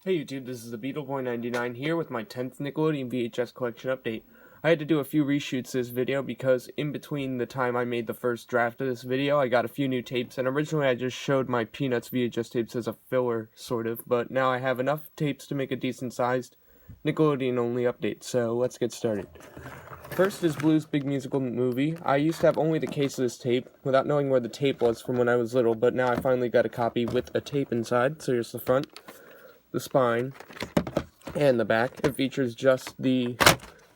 Hey YouTube, this is the BeetleBoy99 here with my 10th Nickelodeon VHS collection update. I had to do a few reshoots this video because in between the time I made the first draft of this video, I got a few new tapes, and originally I just showed my Peanuts VHS tapes as a filler, sort of, but now I have enough tapes to make a decent-sized Nickelodeon-only update, so let's get started. First is Blue's Big Musical Movie. I used to have only the case of this tape, without knowing where the tape was from when I was little, but now I finally got a copy with a tape inside, so here's the front, the spine, and the back. It features just the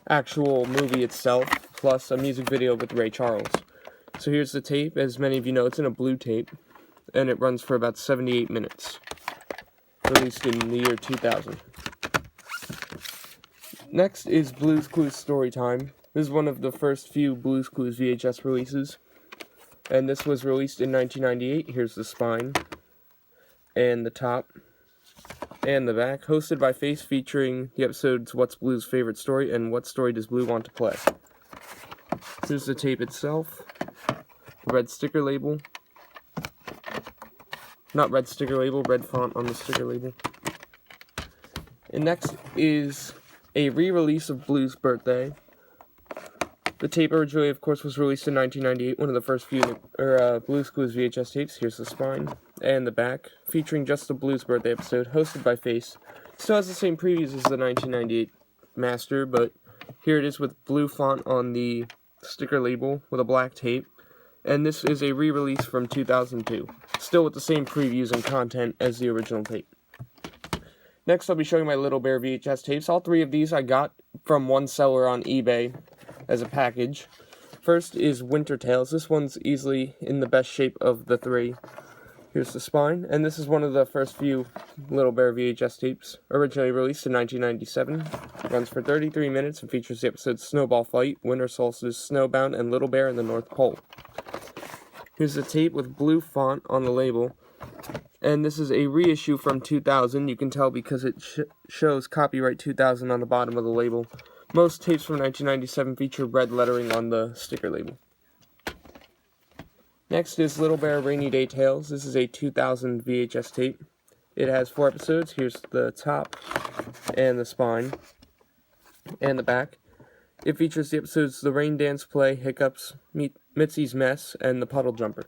actual movie itself, plus a music video with Ray Charles. So here's the tape. As many of you know, it's in a blue tape, and it runs for about 78 minutes. Released in the year 2000. Next is Blue's Clues Storytime. This is one of the first few Blue's Clues VHS releases, and this was released in 1998. Here's the spine, and the top, and the back, hosted by Face, featuring the episodes What's Blue's Favorite Story and What Story Does Blue Want to Play. Here's the tape itself, the red sticker label, not red sticker label, red font on the sticker label. And next is a re-release of Blue's Birthday. The tape originally, of course, was released in 1998, one of the first few Blue's Clues VHS tapes. Here's the spine and the back, featuring just the Blue's Birthday episode, hosted by Face. Still has the same previews as the 1998 master, but here it is with blue font on the sticker label with a black tape. And this is a re-release from 2002, still with the same previews and content as the original tape. Next, I'll be showing my Little Bear VHS tapes. All three of these I got from one seller on eBay as a package. First is Winter Tales. This one's easily in the best shape of the three. Here's the spine, and this is one of the first few Little Bear VHS tapes, originally released in 1997. It runs for 33 minutes and features the episodes Snowball Fight, Winter Solstice, Snowbound, and Little Bear in the North Pole. Here's the tape with blue font on the label, and this is a reissue from 2000. You can tell because it shows copyright 2000 on the bottom of the label. Most tapes from 1997 feature red lettering on the sticker label. Next is Little Bear Rainy Day Tales. This is a 2000 VHS tape. It has 4 episodes. Here's the top, and the spine, and the back. It features the episodes The Rain Dance Play, Hiccups, Mitzi's Mess, and The Puddle Jumper.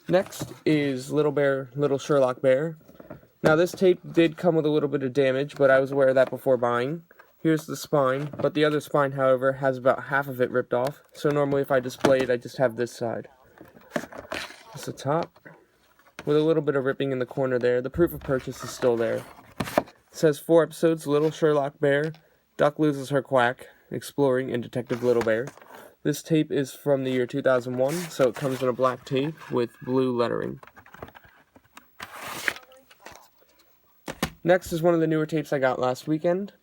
Next is Little Bear, Little Sherlock Bear. Now this tape did come with a little bit of damage, but I was aware of that before buying. Here's the spine, but the other spine, however, has about half of it ripped off. So normally if I display it, I just have this side. It's the top, with a little bit of ripping in the corner there. The proof of purchase is still there. It says 4 episodes, Little Sherlock Bear, Duck Loses Her Quack, Exploring, and Detective Little Bear. This tape is from the year 2001, so it comes in a black tape with blue lettering. Next is one of the newer tapes I got last weekend,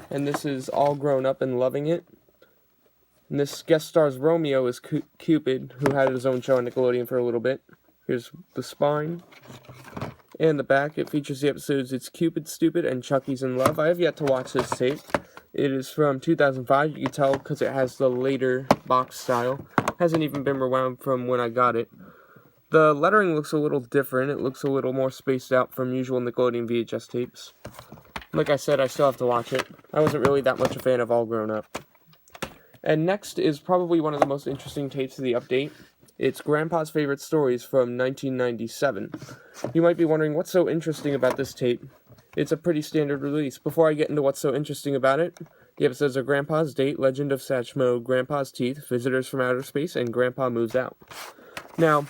and this is All Grown Up and Loving It. And this guest stars Romeo as Cupid, who had his own show on Nickelodeon for a little bit. Here's the spine and the back. It features the episodes It's Cupid Stupid and Chucky's in Love. I have yet to watch this tape. It is from 2005. You can tell because it has the later box style. Hasn't even been rewound from when I got it. The lettering looks a little different. It looks a little more spaced out from usual Nickelodeon VHS tapes. Like I said, I still have to watch it. I wasn't really that much a fan of All Grown Up. And next is probably one of the most interesting tapes of the update. It's Grandpa's Favorite Stories from 1997. You might be wondering what's so interesting about this tape. It's a pretty standard release. Before I get into what's so interesting about it, the episodes are Grandpa's Date, Legend of Satchmo, Grandpa's Teeth, Visitors from Outer Space, and Grandpa Moves Out. Now,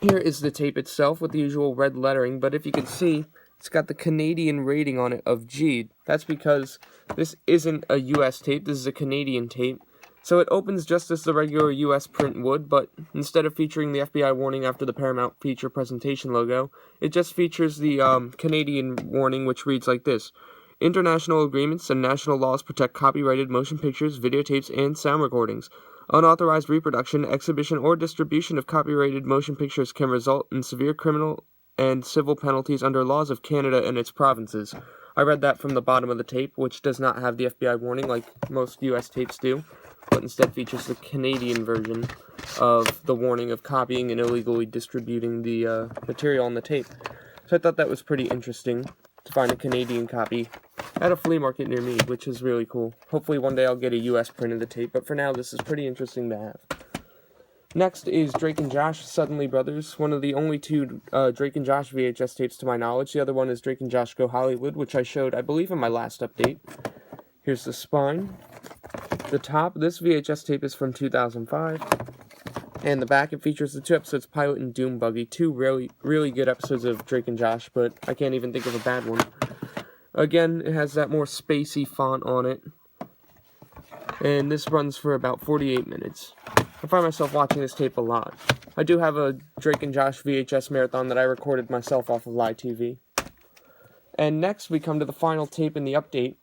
here is the tape itself with the usual red lettering, but if you can see, it's got the Canadian rating on it of G. That's because this isn't a US tape, this is a Canadian tape. So it opens just as the regular US print would, but instead of featuring the FBI warning after the Paramount Feature Presentation logo, it just features the Canadian warning, which reads like this. International agreements and national laws protect copyrighted motion pictures, videotapes, and sound recordings. Unauthorized reproduction, exhibition, or distribution of copyrighted motion pictures can result in severe criminal and civil penalties under laws of Canada and its provinces. I read that from the bottom of the tape, which does not have the FBI warning like most US tapes do, but instead features the Canadian version of the warning of copying and illegally distributing the material on the tape. So I thought that was pretty interesting to find a Canadian copy at a flea market near me, which is really cool. Hopefully one day I'll get a US print of the tape, but for now this is pretty interesting to have. Next is Drake and Josh, Suddenly Brothers, one of the only two Drake and Josh VHS tapes to my knowledge. The other one is Drake and Josh Go Hollywood, which I showed, I believe, in my last update. Here's the spine. The top, this VHS tape is from 2005. And the back, it features the 2 episodes, Pilot and Doom Buggy. 2 really good episodes of Drake and Josh, but I can't even think of a bad one. Again, it has that more spacey font on it. And this runs for about 48 minutes. I find myself watching this tape a lot. I do have a Drake and Josh VHS marathon that I recorded myself off of Live TV. And next we come to the final tape in the update.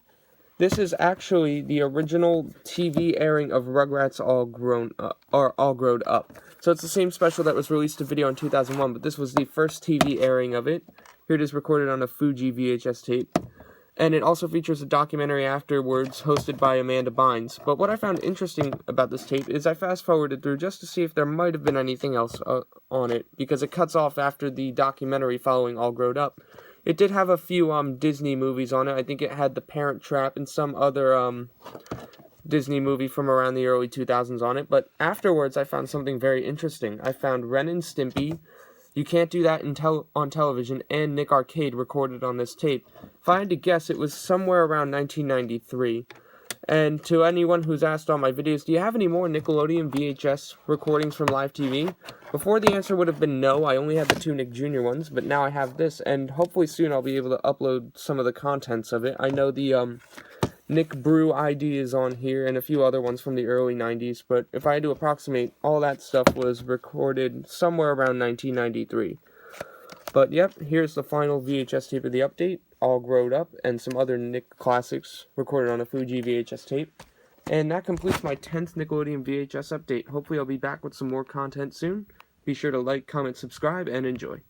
This is actually the original TV airing of Rugrats All Grown Up, or All Grown Up. So it's the same special that was released to video in 2001, but this was the first TV airing of it. Here it is recorded on a Fuji VHS tape. And it also features a documentary afterwards hosted by Amanda Bynes. But what I found interesting about this tape is I fast-forwarded through just to see if there might have been anything else on it, because it cuts off after the documentary following All Grown Up. It did have a few Disney movies on it. I think it had The Parent Trap and some other Disney movie from around the early 2000s on it. But afterwards, I found something very interesting. I found Ren and Stimpy, You Can't Do That on Television, and Nick Arcade recorded on this tape. If I had to guess, it was somewhere around 1993. And to anyone who's asked on my videos, do you have any more Nickelodeon VHS recordings from Live TV? Before, the answer would have been no. I only had the 2 Nick Jr. ones, but now I have this, and hopefully soon I'll be able to upload some of the contents of it. I know the Nick Brew ID is on here, and a few other ones from the early 90s, but if I had to approximate, all that stuff was recorded somewhere around 1993. But yep, here's the final VHS tape of the update, All Grown Up, and some other Nick classics recorded on a Fuji VHS tape. And that completes my 10th Nickelodeon VHS update. Hopefully I'll be back with some more content soon. Be sure to like, comment, subscribe, and enjoy.